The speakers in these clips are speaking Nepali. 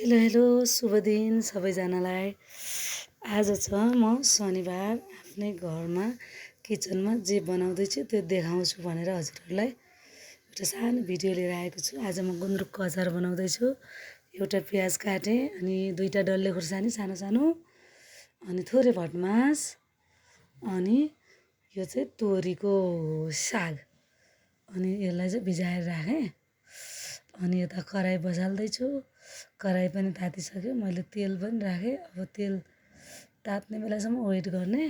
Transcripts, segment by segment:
हेलो हेलो शुभ दिन सबैजनालाई। आज छ म शनिबार आफ्नै घरमा किचनमा जे बनाउँदैछु त्यो देखाउँछु भनेर हजुरहरूलाई एउटा सानो भिडियो लिएर आएको छु। आज म गुन्द्रुकको अचार बनाउँदैछु। एउटा प्याज काटेँ अनि दुईटा डल्ले खुर्सानी सानो सानो अनि थोरै भटमास अनि यो चाहिँ तोरीको साग अनि यसलाई चाहिँ भिजाएर राखेँ। अनि यता कराई बसाल्दैछु। कराई पनि तातिसक्यो। मैले तेल पनि राखेँ। अब तेल तात्ने बेलासम्म वेट गर्ने।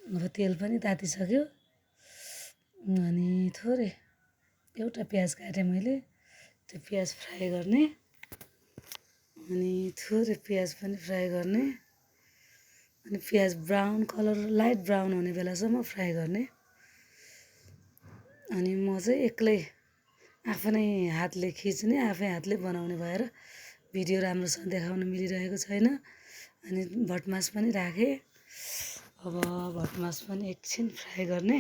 अब तेल पनि तातिसक्यो। अनि थोरै एउटा प्याज काटेँ मैले, त्यो प्याज फ्राई गर्ने। अनि थोरै प्याज पनि फ्राई गर्ने। अनि प्याज ब्राउन कलर लाइट ब्राउन हुने बेलासम्म फ्राई गर्ने। अनि म चाहिँ एक्लै आफ्नै हातले खिच्ने, आफै हातले बनाउने भएर भिडियो राम्रोसँग देखाउन मिलिरहेको छैन। अनि भटमास पनि राखेँ। अब भटमास पनि एकछिन फ्राई गर्ने।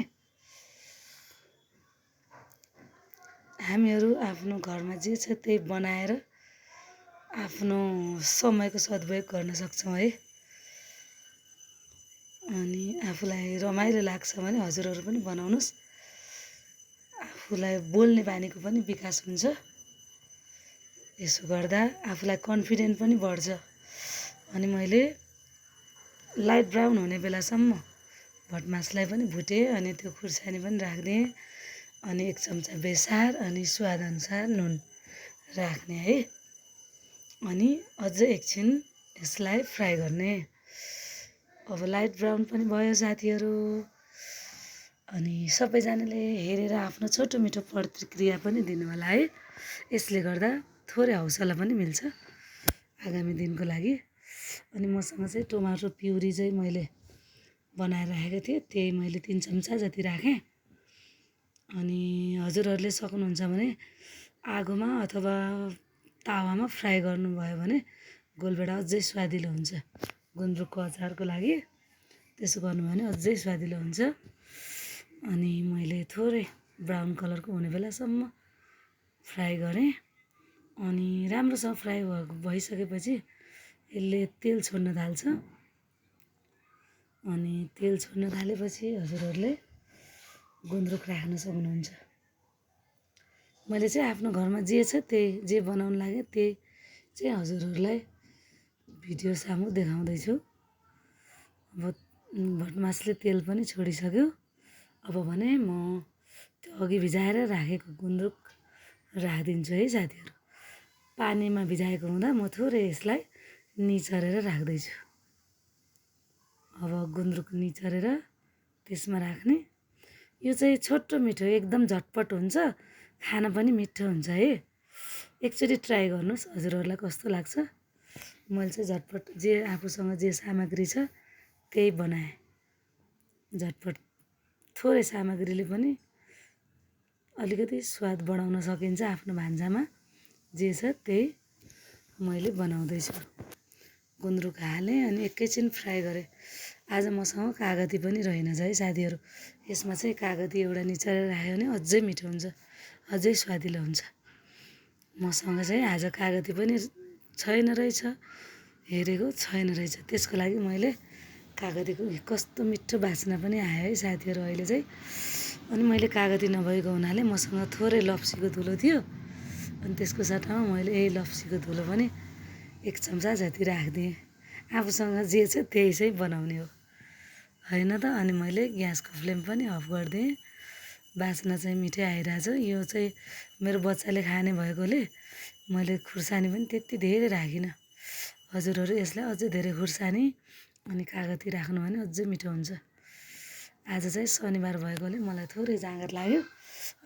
हामीहरू आफ्नो घरमा जे छ त्यही बनाएर आफ्नो समयको सदुपयोग गर्न सक्छौँ है। अनि आफूलाई रमाइलो लाग्छ भने हजुरहरू पनि बनाउनुहोस्। आफूलाई बोल्ने बानीको पनि विकास हुन्छ। यसो गर्दा आफूलाई कन्फिडेन्ट पनि बढ्छ। अनि मैले लाइट ब्राउन हुने बेलासम्म भटमासलाई पनि भुटेँ। अनि त्यो खुर्सानी पनि राखिदिएँ। अनि 1 चम्चा बेसार अनि स्वादअनुसार नुन राख्ने है। अनि अझै एकछिन यसलाई फ्राई गर्ने। अब लाइट ब्राउन पनि भयो साथीहरू। अनि सबैजनाले हेरेर आफ्नो छोटो मिठो प्रतिक्रिया पनि दिनु होला है। यसले गर्दा थोरै हौसला पनि मिल्छ आगामी दिनको लागि। अनि मसँग चाहिँ टमाटर प्युरी चाहिँ मैले बनाएर राखेको थिएँ। त्यही मैले 3 चम्चा जति राखेँ। अनि हजुरहरूले सक्नुहुन्छ भने आगोमा अथवा तावामा फ्राई गर्नुभयो भने गोलभेडा अझै स्वादिलो हुन्छ। गुन्द्रुकको अचारको लागि त्यसो गर्नुभयो भने अझै स्वादिलो हुन्छ। अनि मैले थोरै ब्राउन कलरको हुने बेलासम्म फ्राई गरेँ। अनि राम्रोसँग फ्राई भइसकेपछि यसले तेल छोड्न थाल्छ। अनि तेल छोड्न थालेपछि हजुरहरूले गुन्द्रुक राख्न सक्नुहुन्छ। मैले चाहिँ आफ्नो घरमा जे छ त्यही जे बनाउन लाग्यो त्यही चाहिँ हजुरहरूलाई भिडियो सामु देखाउँदैछु। अब भटमासले तेल पनि छोडिसक्यो। अब भने म त्यो अघि भिजाएर राखेको गुन्द्रुक राखिदिन्छु है साथीहरू। पानीमा भिजाएको हुँदा म थोरै यसलाई निचरेर राख्दैछु। अब गुन्द्रुक निचरेर त्यसमा राख्ने। यो चाहिँ छोटो मिठो एकदम झटपट हुन्छ। खाना पनि मिठो हुन्छ है। एकचोटि ट्राई गर्नुहोस् हजुरहरूलाई कस्तो लाग्छ। मैले चाहिँ झटपट जे आफूसँग जे सामग्री छ त्यही बनाएँ। झटपट थोरै सामग्रीले पनि अलिकति स्वाद बढाउन सकिन्छ। आफ्नो भान्जामा जे छ त्यही मैले बनाउँदैछु। गुन्द्रुक हालेँ अनि एकैछिन फ्राई गरेँ। आज मसँग कागती पनि रहेनछ है साथीहरू। यसमा चाहिँ कागती एउटा निचरेर राख्यो भने अझै मिठो हुन्छ, अझै स्वादिलो हुन्छ। मसँग चाहिँ आज कागती पनि छैन रहेछ, हेरेको छैन रहेछ। त्यसको लागि मैले कागतीको कस्तो मिठो बास्ना पनि आयो है साथीहरू अहिले चाहिँ। अनि मैले कागती नभएको हुनाले मसँग थोरै लप्सीको धुलो थियो। अनि त्यसको सट्टामा मैले यही लप्सीको धुलो पनि 1 चम्चा जति राखिदिएँ। आफूसँग जे छ त्यही चाहिँ बनाउने हो होइन त। अनि मैले ग्यासको फ्लेम पनि अफ गरिदिएँ। बास्ना चाहिँ मिठै आइरहेछ। यो चाहिँ मेरो बच्चाले खाने भएकोले मैले खुर्सानी पनि त्यति धेरै राखिनँ। हजुरहरू यसलाई अझै धेरै खुर्सानी अनि कागती राख्नु भने अझै मिठो हुन्छ। आज चाहिँ शनिबार भएकोले मलाई थोरै जाँगर लाग्यो।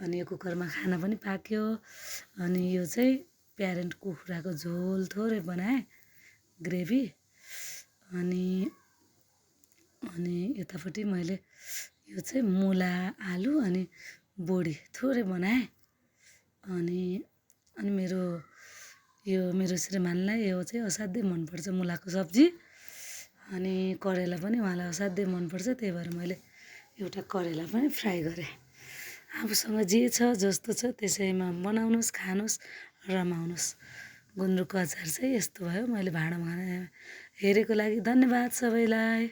अनि यो कुकरमा खाना पनि पाक्यो। अनि यो चाहिँ प्यारेन्ट कुखुराको झोल थोरै बनाएँ, ग्रेभी। अनि यतापट्टि मैले यो चाहिँ मुला आलु अनि बोडी थोरै बनाएँ। अनि मेरो श्रीमानलाई यो चाहिँ असाध्यै मनपर्छ मुलाको सब्जी। अनि करेला पनि उहाँलाई असाध्यै मनपर्छ। त्यही भएर मैले एउटा करेला पनि फ्राई गरेँ। आफूसँग जे छ जस्तो छ त्यसैमा बनाउनुहोस्, खानुहोस्, रमाउनुहोस्। गुन्द्रुकको अचार चाहिँ यस्तो भयो। मैले भाँडामा हेरेको लागि धन्यवाद सबैलाई।